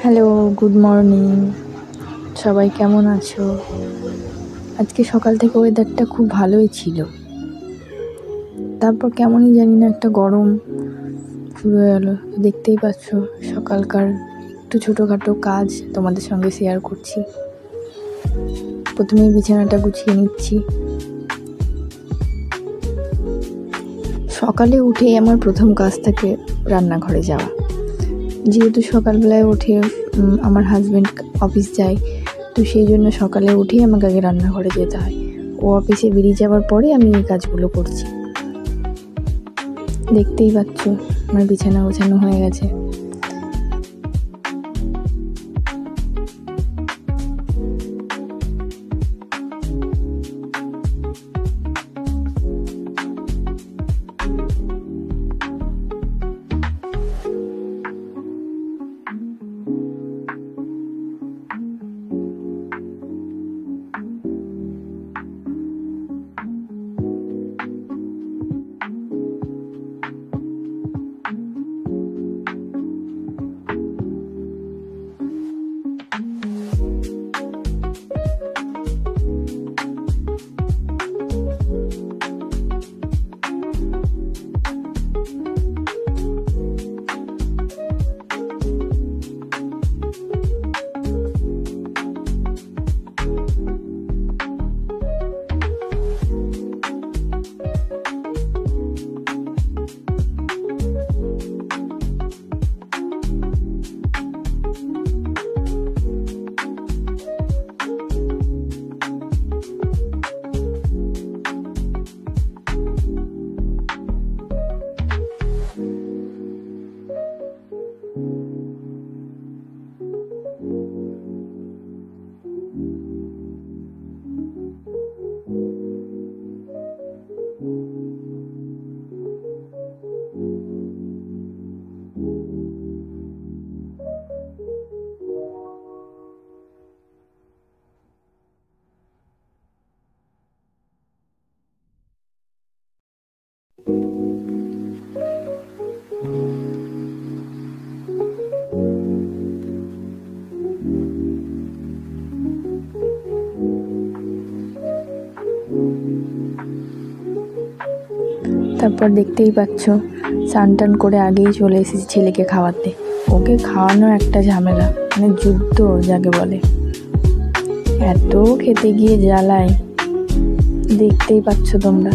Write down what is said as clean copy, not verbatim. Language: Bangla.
Hello, good morning. সবাই কেমন আছো? আজকে সকাল থেকে ওয়েদারটা খুব ভালোই ছিল। তারপর কেমনই জানি না একটা গরম শুরু হয়ে গেল। দেখতেই পাচ্ছ সকালকার একটু ছোটোখাটো কাজ তোমাদের সঙ্গে শেয়ার করছি। প্রথমেই বিছানাটা গুছিয়ে নিচ্ছি। সকালে উঠেই আমার প্রথম কাজ থাকে রান্নাঘরে যাওয়া। যেহেতু সকালবেলায় উঠে আমার হাজব্যান্ড অফিস যায়, তো সেই জন্য সকালে উঠেই আমাকে আগে রান্নাঘরে যেতে হয়। ও অফিসে বেরিয়ে যাওয়ার পরে আমি এই কাজগুলো করছি। দেখতেই পাচ্ছ আমার বিছানা গোছানো হয়ে গেছে। তারপর দেখতেই পাচ্ছ স্নান টান করে আগেই চলে এসেছি ছেলেকে খাওয়াতে। ওকে খাওয়ানো একটা ঝামেলা, মানে যুদ্ধ যাকে বলে। এত খেতে গিয়ে জ্বালায়, দেখতেই পাচ্ছ তোমরা।